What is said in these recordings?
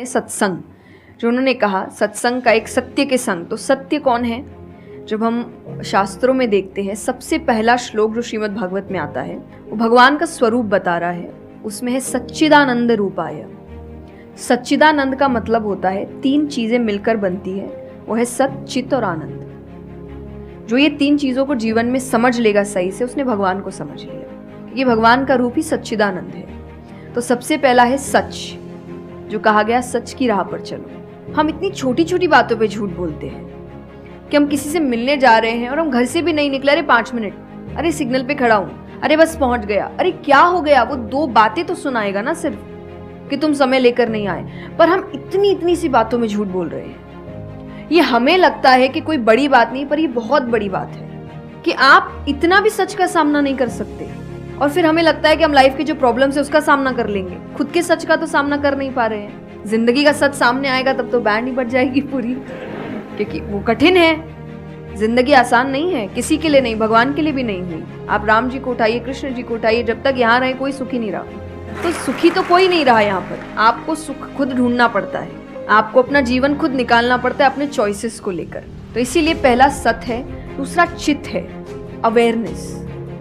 सत्संग, जो उन्होंने कहा सत्संग का एक सत्य के संग। तो सत्य कौन है? जब हम शास्त्रों में देखते हैं सबसे पहला श्लोक जो श्रीमद् भागवत में आता है वो भगवान का स्वरूप बता रहा है। उसमें है सच्चिदानंद रूपाय। सच्चिदानंद का मतलब होता है तीन चीजें मिलकर बनती है, वो है सत, चित और आनंद। जो ये तीन चीजों को जीवन में समझ लेगा सही से, उसने भगवान को समझ लिया, क्योंकि भगवान का रूप ही सच्चिदानंद है। तो सबसे पहला है सच, जो कहा गया सच की राह पर चलो। हम इतनी छोटी छोटी बातों पे झूठ बोलते हैं कि हम किसी से मिलने जा रहे हैं और हम घर से भी नहीं निकले, अरे 5 मिनट, अरे सिग्नल पे खड़ा हूं, अरे बस पहुंच गया, अरे क्या हो गया। वो 2 बातें तो सुनाएगा ना सिर्फ कि तुम समय लेकर नहीं आए, पर हम इतनी इतनी सी बातों में झूठ बोल रहे हैं। ये हमें लगता है कि कोई बड़ी बात नहीं, पर ये बहुत बड़ी बात है कि आप इतना भी सच का सामना नहीं कर सकते। और फिर हमें लगता है कि हम लाइफ के जो प्रॉब्लम्स है उसका सामना कर लेंगे, खुद के सच का तो सामना कर नहीं पा रहे हैं। जिंदगी का सच सामने आएगा तब तो बैंड ही बज जाएगी पूरी, क्योंकि वो कठिन है। जिंदगी आसान नहीं है, किसी के लिए नहीं, भगवान के लिए भी नहीं हुई। आप राम जी को उठाइए, कृष्ण जी को उठाइए, जब तक यहाँ रहे कोई सुखी नहीं रहा। तो सुखी तो कोई नहीं रहा यहाँ पर। आपको सुख खुद ढूंढना पड़ता है, आपको अपना जीवन खुद निकालना पड़ता है अपने चॉइसेस को लेकर। तो इसीलिए पहला सत है। दूसरा चित है, अवेयरनेस।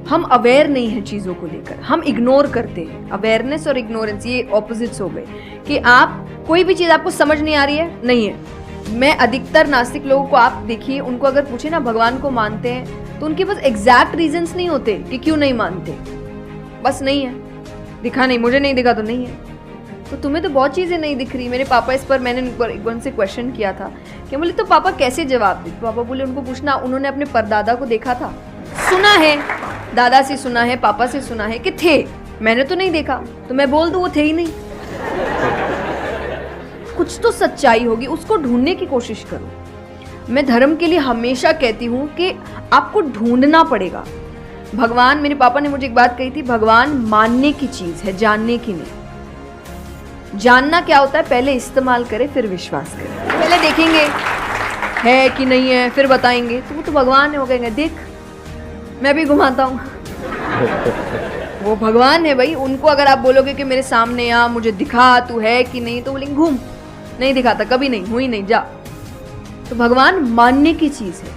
हम अवेयर नहीं है चीजों को लेकर, हम इग्नोर करते हैं। अवेयरनेस और इग्नोरेंस ये ऑपोजिट्स हो गए कि आप कोई भी चीज आपको समझ नहीं आ रही है, नहीं है। मैं अधिकतर नास्तिक लोगों को आप देखिए, उनको अगर पूछे ना भगवान को मानते हैं, तो उनके पास एग्जैक्ट रीजंस नहीं होते कि क्यों नहीं मानते। बस नहीं है, दिखा नहीं, मुझे नहीं दिखा तो नहीं है। तो तुम्हें तो बहुत चीजें नहीं दिख रही। मेरे पापा इस पर मैंने उनसे क्वेश्चन किया था कि बोले तो पापा कैसे जवाब दे। पापा बोले उनको पूछना, उन्होंने अपने परदादा को देखा था, सुना है, दादा से सुना है, पापा से सुना है कि थे, मैंने तो नहीं देखा, तो मैं बोल दूं वो थे ही नहीं। कुछ तो सच्चाई होगी, उसको ढूंढने की कोशिश करो। मैं धर्म के लिए हमेशा कहती हूं कि आपको ढूंढना पड़ेगा। भगवान, मेरे पापा ने मुझे एक बात कही थी, भगवान मानने की चीज है, जानने की नहीं। जानना क्या होता है? पहले इस्तेमाल करें फिर विश्वास करें। पहले देखेंगे है कि नहीं है, फिर बताएंगे। तो वो तो भगवान है, वो कहेंगे देख मैं भी घुमाता हूँ। वो भगवान है भाई। उनको अगर आप बोलोगे कि मेरे सामने आ, मुझे दिखा तू है कि नहीं, तो बोलेंगे घूम, नहीं दिखाता, कभी नहीं हुई, नहीं जा। तो भगवान मानने की चीज है,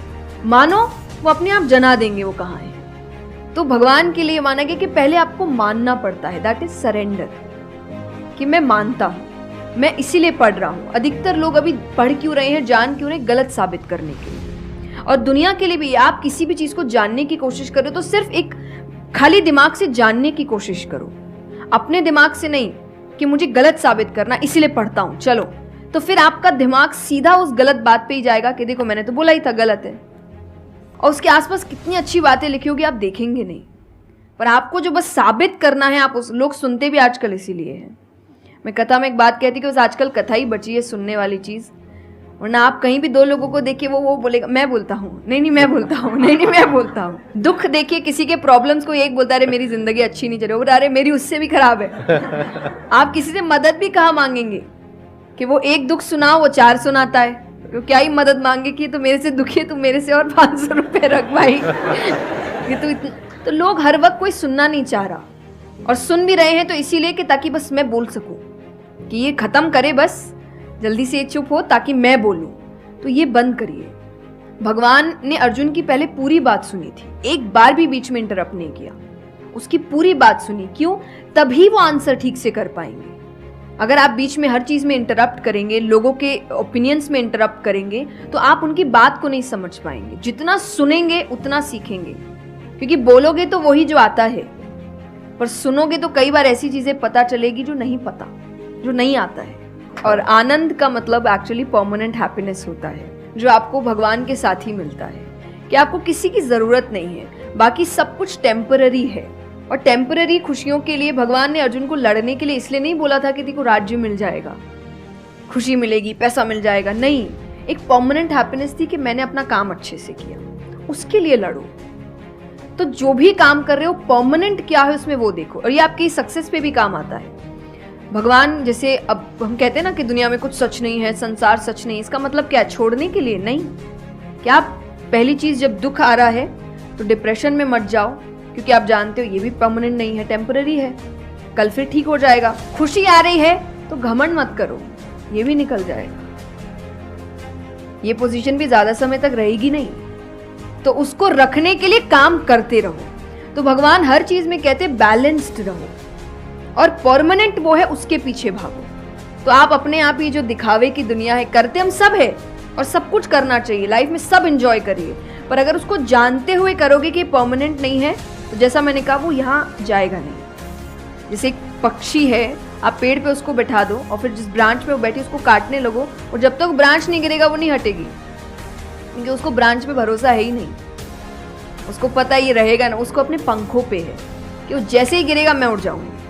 मानो वो अपने आप जना देंगे वो कहाँ है। तो भगवान के लिए माना गया कि पहले आपको मानना पड़ता है, दैट इज सरेंडर, कि मैं मानता हूं, मैं इसीलिए पढ़ रहा हूं। अधिकतर लोग अभी पढ़ क्यों रहे हैं, जान क्यों रहे, गलत साबित करने के लिए। और दुनिया के लिए भी, आप किसी भी चीज को जानने की कोशिश करो तो सिर्फ एक खाली दिमाग से जानने की कोशिश करो, अपने दिमाग से नहीं कि मुझे गलत साबित करना इसीलिए पढ़ता हूं चलो। तो फिर आपका दिमाग सीधा उस गलत बात पे ही जाएगा कि देखो मैंने तो बोला ही था गलत है। और उसके आसपास कितनी अच्छी बातें लिखी होगी आप देखेंगे नहीं, पर आपको जो बस साबित करना है, आप उस लोग सुनते भी आजकल इसीलिए है। मैं कथा में एक बात कहती कि बस आजकल कथा ही बची है सुनने वाली चीज, वरना आप कहीं भी 2 लोगों को देखिए वो बोलेगा मैं बोलता हूँ, नहीं मैं बोलता हूँ, नहीं मैं बोलता हूँ। दुख देखिए किसी के, प्रॉब्लम्स को एक बोलता है अरे मेरी जिंदगी अच्छी नहीं चल रही, अरे मेरी उससे भी खराब है। आप किसी से मदद भी कहाँ मांगेंगे कि वो एक दुख सुनाओ वो 4 सुनाता है, तो क्या ही मदद मांगे कि तो मेरे से दुखी है, तू मेरे से और 500 रुपए रख भाई। ये तो लोग हर वक्त कोई सुनना नहीं चाह रहा, और सुन भी रहे हैं तो इसीलिए कि ताकि बस मैं बोल सकूं, कि ये खत्म करे, बस जल्दी से चुप हो ताकि मैं बोलूं। तो ये बंद करिए। भगवान ने अर्जुन की पहले पूरी बात सुनी थी, एक बार भी बीच में इंटरप्ट नहीं किया, उसकी पूरी बात सुनी। क्यों? तभी वो आंसर ठीक से कर पाएंगे। अगर आप बीच में हर चीज में इंटरप्ट करेंगे, लोगों के ओपिनियंस में इंटरप्ट करेंगे, तो आप उनकी बात को नहीं समझ पाएंगे। जितना सुनेंगे उतना सीखेंगे, क्योंकि बोलोगे तो वही जो आता है, पर सुनोगे तो कई बार ऐसी चीजें पता चलेगी जो नहीं पता, जो नहीं आता है। और आनंद का मतलब एक्चुअली परमानेंट हैप्पीनेस होता है, जो आपको भगवान के साथ ही मिलता है, कि आपको किसी की जरूरत नहीं है, बाकी सब कुछ टेम्पररी है। और टेम्पररी खुशियों के लिए भगवान ने अर्जुन को लड़ने के लिए इसलिए नहीं बोला था कि देखो राज्य मिल जाएगा, खुशी मिलेगी, पैसा मिल जाएगा, नहीं। एक परमानेंट हैप्पीनेस थी कि मैंने अपना काम अच्छे से किया, उसके लिए लड़ो। तो जो भी काम कर रहे हो परमानेंट क्या है उसमें वो देखो, और ये आपकी सक्सेस पे भी काम आता है। भगवान जैसे अब हम कहते हैं ना कि दुनिया में कुछ सच नहीं है, संसार सच नहीं, इसका मतलब क्या? छोड़ने के लिए नहीं। क्या आप पहली चीज, जब दुख आ रहा है तो डिप्रेशन में मत जाओ, क्योंकि आप जानते हो ये भी परमानेंट नहीं है, टेम्पररी है, कल फिर ठीक हो जाएगा। खुशी आ रही है तो घमंड मत करो, ये भी निकल जाएगा, ये पोजीशन भी ज्यादा समय तक रहेगी नहीं, तो उसको रखने के लिए काम करते रहो। तो भगवान हर चीज में कहते बैलेंस्ड रहो, और परमानेंट वो है उसके पीछे भागो। तो आप अपने आप ही जो दिखावे की दुनिया है, करते हम सब है और सब कुछ करना चाहिए लाइफ में, सब एंजॉय करिए, पर अगर उसको जानते हुए करोगे कि परमानेंट नहीं है, तो जैसा मैंने कहा वो यहाँ जाएगा नहीं। जैसे एक पक्षी है, आप पेड़ पे उसको बैठा दो और फिर जिस ब्रांच पे वो बैठी उसको काटने लगो, और जब तक ब्रांच नहीं गिरेगा वो नहीं हटेगी, क्योंकि उसको ब्रांच पे भरोसा है ही नहीं। उसको पता ये रहेगा ना, उसको अपने पंखों पे है कि वो जैसे ही गिरेगा मैं उड़ जाऊंगी।